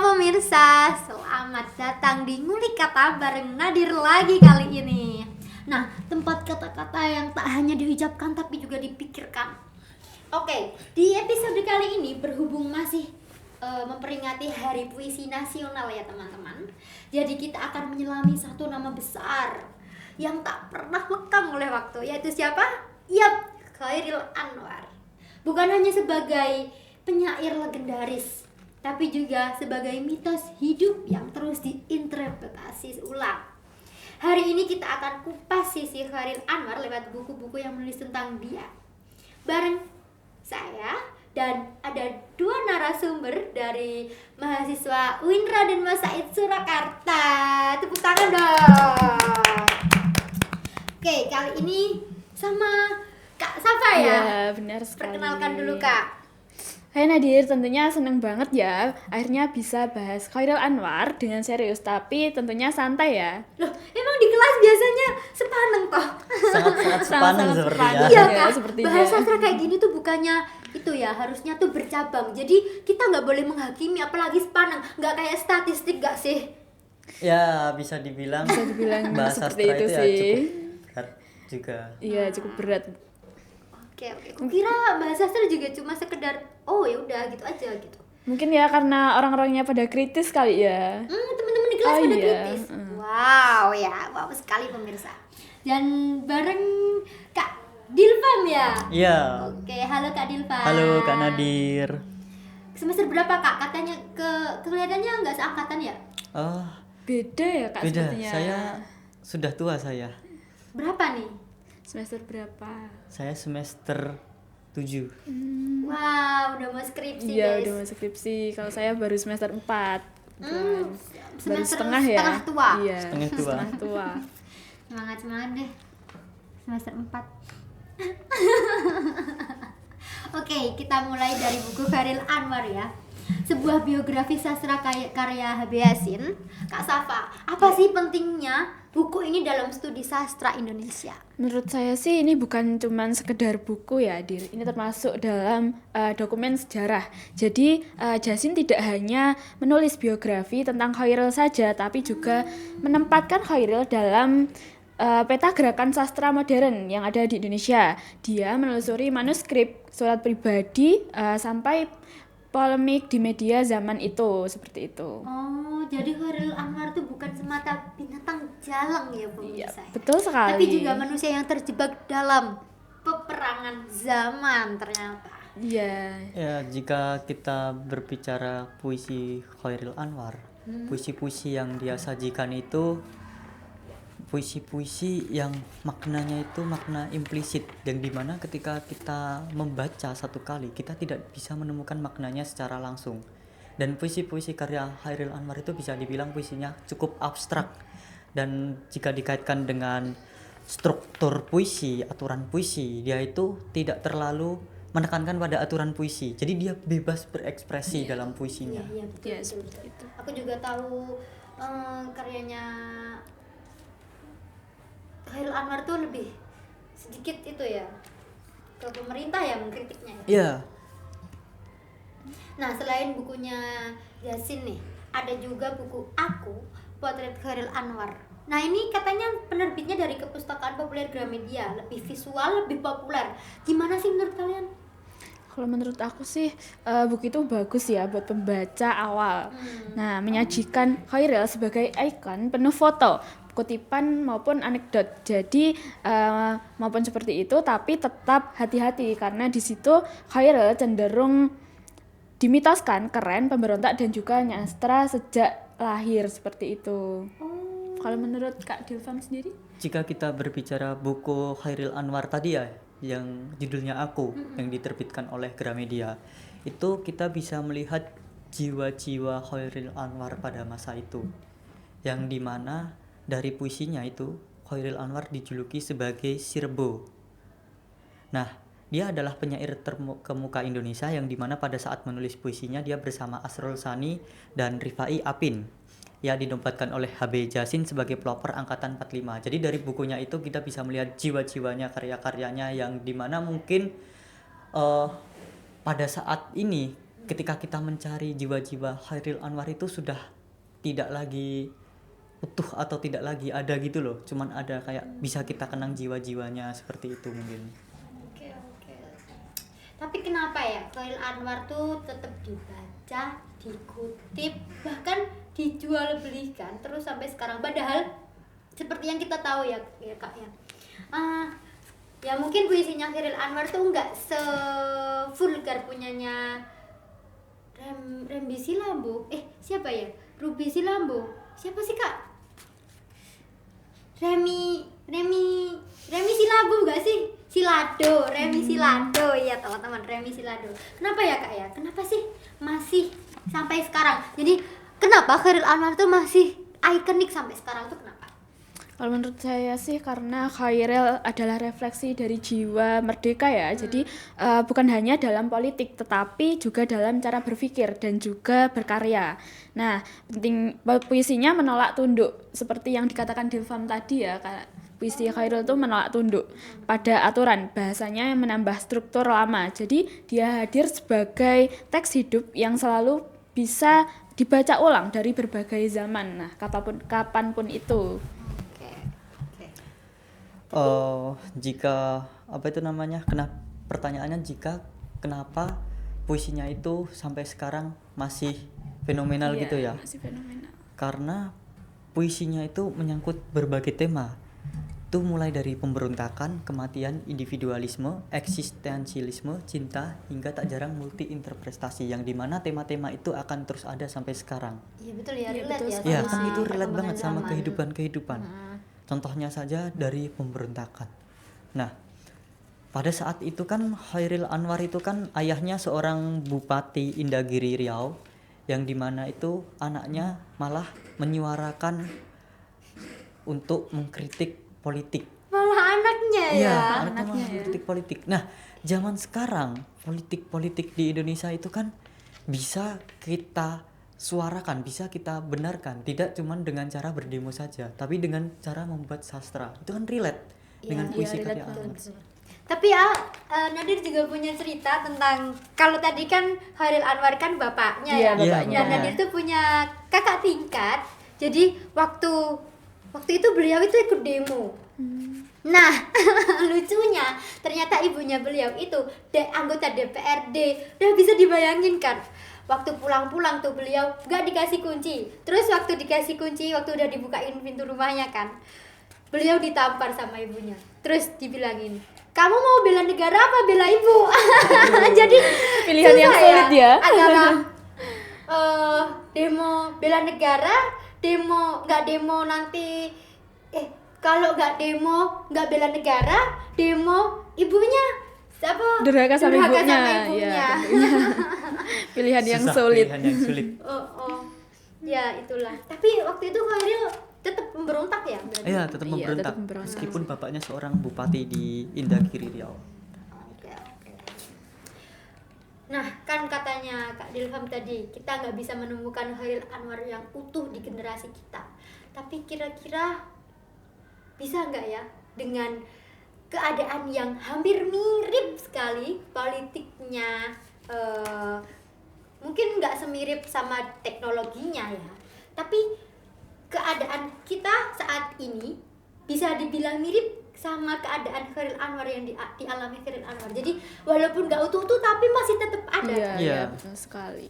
pemirsa, selamat datang di Ngulik Kata bareng Nadir lagi kali ini. Nah, tempat kata-kata yang tak hanya diucapkan tapi juga dipikirkan. Oke, di episode kali ini berhubung masih memperingati Hari Puisi Nasional ya teman-teman. Jadi kita akan menyelami satu nama besar yang tak pernah lekang oleh waktu, yaitu siapa? Yap, Chairil Anwar. Bukan hanya sebagai penyair legendaris, tapi juga sebagai mitos hidup yang terus diinterpretasi ulang. Hari ini kita akan kupas sisi Chairil Anwar lewat buku-buku yang menulis tentang dia. Bareng saya dan ada dua narasumber dari mahasiswa UIN Raden Mas Said Surakarta. Tepuk tangan dong. Oke, kali ini sama Kak Safa ya? Iya, benar sekali. Perkenalkan dulu Kak. Hai Nadir, tentunya seneng banget ya akhirnya bisa bahas Chairil Anwar dengan serius, tapi tentunya santai ya. Loh, emang di kelas biasanya sepaneng toh? Sangat sepaneng sepertinya. Iya Ya, Kak, sepertinya. bahasa sastra kayak gini tuh bukannya itu ya, harusnya tuh bercabang. Jadi kita nggak boleh menghakimi apalagi sepaneng. Nggak kayak statistik gak sih? Ya, bisa dibilang bahasa seperti sastra itu itu ya sih. cukup berat juga. Iya, cukup berat. Oke. Kukira bahasa sastra juga cuma sekedar oh ya udah gitu aja gitu. Mungkin ya karena orang-orangnya pada kritis kali ya. Teman-teman di kelas Oh, pada iya. kritis. Wow ya, wow sekali pemirsa. Dan bareng Kak Dilfam ya. Iya. Oke, halo Kak Dilfam. Halo Kak Nadir. Semester berapa Kak? Katanya kelihatannya nggak seangkatan ya? Oh, Beda ya Kak beda. sepertinya. Saya sudah tua saya. Berapa nih? Semester berapa? Saya semester 7. Wow, udah mau skripsi Iya, guys. udah masuk skripsi. Kalau saya baru semester 4. Baru Semester setengah ya. setengah tua. Iya, Setengah tua. setengah tua. Semangat deh. Semester 4. Oke, kita mulai dari buku Chairil Anwar ya. Sebuah biografi sastra karya H.B. Yasin. Kak Safa, apa sih pentingnya buku ini dalam studi sastra Indonesia? Menurut saya sih ini bukan cuman sekedar buku ya, Dir. Ini termasuk dalam dokumen sejarah. Jadi Yasin tidak hanya menulis biografi tentang Chairil saja, tapi juga menempatkan Chairil dalam peta gerakan sastra modern yang ada di Indonesia. Dia menelusuri manuskrip, surat pribadi, sampai polemik di media zaman itu, seperti itu. Oh, jadi Chairil Anwar itu bukan semata binatang jalang ya pemirsa. Betul sekali. Tapi juga manusia yang terjebak dalam peperangan zaman ternyata. Iya. Ya, jika kita berbicara puisi Chairil Anwar, puisi-puisi yang dia sajikan itu puisi-puisi yang maknanya itu makna implisit, yang dimana ketika kita membaca satu kali kita tidak bisa menemukan maknanya secara langsung. Dan puisi-puisi karya Chairil Anwar itu bisa dibilang puisinya cukup abstrak, dan jika dikaitkan dengan struktur puisi, aturan puisi, dia itu tidak terlalu menekankan pada aturan puisi, jadi dia bebas berekspresi dalam puisinya. Iya, betul, Iya, betul, seperti betul. itu. Aku juga tahu karyanya Chairil Anwar tuh lebih sedikit itu ya ke pemerintah ya mengkritiknya. Iya. Nah, selain bukunya Yasin nih, ada juga buku Aku, Potret Chairil Anwar. Nah, ini katanya penerbitnya dari Kepustakaan Populer Gramedia, lebih visual, lebih populer. Gimana sih menurut kalian? Kalau menurut aku sih buku itu bagus ya buat pembaca awal. Nah, menyajikan Chairil sebagai ikon penuh foto, kutipan maupun anekdot. Jadi maupun seperti itu, tapi tetap hati-hati karena di situ Chairil cenderung dimitoskan keren, pemberontak dan juga nyastra sejak lahir seperti itu. Kalau menurut Kak Dilfam sendiri? Jika kita berbicara buku Chairil Anwar tadi ya, yang judulnya Aku, yang diterbitkan oleh Gramedia, itu kita bisa melihat jiwa-jiwa Chairil Anwar pada masa itu, yang dimana dari puisinya itu Chairil Anwar dijuluki sebagai Sirbo. Nah, dia adalah penyair terkemuka Indonesia yang dimana pada saat menulis puisinya dia bersama Asrul Sani dan Rifai Apin. Ya, dinobatkan oleh H.B. Yasin sebagai pelopor angkatan 45. Jadi dari bukunya itu kita bisa melihat jiwa-jiwanya, karya-karyanya yang dimana mungkin pada saat ini ketika kita mencari jiwa-jiwa Chairil Anwar itu sudah tidak lagi utuh atau tidak lagi ada gitu loh, cuman ada kayak bisa kita kenang jiwa-jiwanya seperti itu mungkin. Oke. Tapi kenapa ya Chairil Anwar tuh tetap dibaca, dikutip, bahkan dijual belikan terus sampai sekarang, padahal seperti yang kita tahu ya Kak ya. Ya mungkin puisinya Chairil Anwar tuh nggak se-vulgar punyanya Rembi Silambo. Siapa ya? Ruby Silambo. Siapa sih Kak? Remi Silabo nggak sih? Remi Silado ya teman-teman, Remi Silado. Kenapa ya Kak ya? Kenapa sih masih sampai sekarang? Jadi kenapa Chairil Anwar tuh masih ikonik sampai sekarang tuh kenapa? Kalau menurut saya sih karena Chairil adalah refleksi dari jiwa merdeka ya. Jadi bukan hanya dalam politik tetapi juga dalam cara berpikir dan juga berkarya. Nah, penting puisinya menolak tunduk seperti yang dikatakan Dilfam tadi ya. Puisi Chairil itu menolak tunduk pada aturan, bahasanya yang menambah struktur lama. Jadi dia hadir sebagai teks hidup yang selalu bisa dibaca ulang dari berbagai zaman. Nah, kapanpun itu. Jika pertanyaannya kenapa puisinya itu sampai sekarang masih fenomenal gitu ya? Masih fenomenal. Karena puisinya itu menyangkut berbagai tema. Itu mulai dari pemberontakan, kematian, individualisme, eksistensialisme, cinta, hingga tak jarang multi interpretasi, yang dimana tema-tema itu akan terus ada sampai sekarang. Iya betul ya, relate betul ya sekali. Ya sama kan itu relate banget sama zaman. kehidupan. Contohnya saja dari pemberontakan. Nah, pada saat itu kan Chairil Anwar itu kan ayahnya seorang Bupati Indagiri Riau, yang dimana itu anaknya malah menyuarakan untuk mengkritik politik. Malah anaknya ya. Iya, anaknya malah mengkritik politik. Nah, zaman sekarang politik di Indonesia itu kan bisa kita suarakan, bisa kita benarkan, tidak cuma dengan cara berdemo saja, tapi dengan cara membuat sastra. Itu kan relate dengan puisi relate karya Anwar. Tapi ya Nadir juga punya cerita tentang, kalau tadi kan Chairil Anwar kan bapaknya Iya, ya. bapaknya. Dan Nadir tuh punya kakak tingkat. Jadi waktu itu beliau itu ikut demo. Nah, lucunya ternyata ibunya beliau itu anggota DPRD. Udah bisa dibayangin kan? Waktu pulang-pulang tuh beliau gak dikasih kunci. Terus waktu dikasih kunci, waktu udah dibukain pintu rumahnya kan, beliau ditampar sama ibunya. Terus dibilangin, kamu mau bela negara apa bela ibu? Jadi Pilihan yang sulit ya. Antara demo bela negara, nggak demo nanti, kalau nggak demo nggak bela negara, demo ibunya siapa? Durhaka sama ibunya. ibunya. Ya, pilihan yang Susah, sulit. pilihan yang sulit. Ya itulah. Tapi waktu itu Chairil tetap memberontak ya berarti? Iya, tetap Iya, memberontak. tetap memberontak. Meskipun bapaknya seorang bupati di Indagiri Riau. Oke. Nah, kan katanya Kak Dilfam tadi, kita nggak bisa menemukan Chairil Anwar yang utuh di generasi kita. Tapi kira-kira bisa nggak ya dengan keadaan yang hampir mirip sekali politiknya, mungkin nggak semirip sama teknologinya ya, tapi keadaan kita saat ini bisa dibilang mirip sama keadaan Chairil Anwar yang dialami Chairil Anwar. Jadi walaupun nggak utuh-utuh tapi masih tetap ada. Iya, Iya. betul sekali.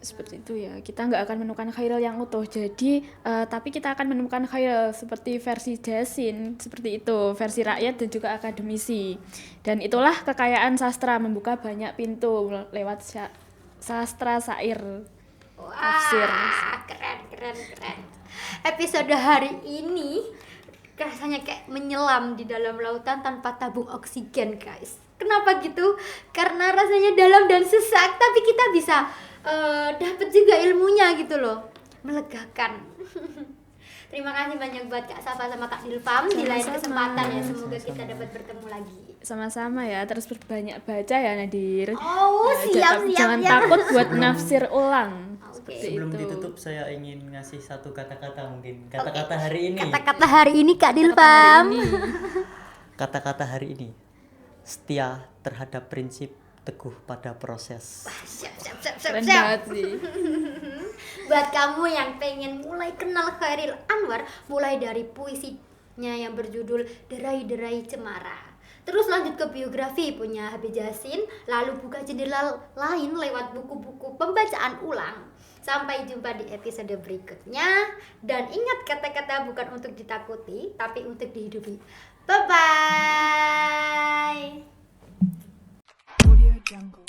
Seperti itu ya, kita nggak akan menemukan Chairil yang utuh. Jadi tapi kita akan menemukan Chairil seperti versi Jasin, seperti itu, versi rakyat dan juga akademisi. Dan itulah kekayaan sastra, membuka banyak pintu lewat sastra syair. Tafsir. Wah, keren. Episode hari ini rasanya kayak menyelam di dalam lautan tanpa tabung oksigen, guys. Kenapa gitu? Karena rasanya dalam dan sesak, tapi kita bisa dapat juga ilmunya gitu loh, melegakan. Terima kasih banyak buat Kak Safa sama Kak Dilfam. Di lain kesempatan ya, semoga kita dapat bertemu lagi. Sama-sama ya, terus berbanyak baca ya Nadir. Oh, siap. Jangan takut buat nafsir ulang. Oke. Sebelum Itu. ditutup saya ingin ngasih satu kata-kata mungkin. Kata-kata hari ini. Kata-kata hari ini Kak Dilfam. Kata-kata hari ini. Setia terhadap prinsip teguh pada proses. Siap. Keren banget sih. Buat kamu yang pengen mulai kenal Chairil Anwar, mulai dari puisinya yang berjudul Derai-Derai Cemara, terus lanjut ke biografi punya Habib Yasin, lalu buka jendela lain lewat buku-buku pembacaan ulang. Sampai jumpa di episode berikutnya. Dan ingat, kata-kata bukan untuk ditakuti, tapi untuk dihidupi. Bye-bye. Audio Jungle.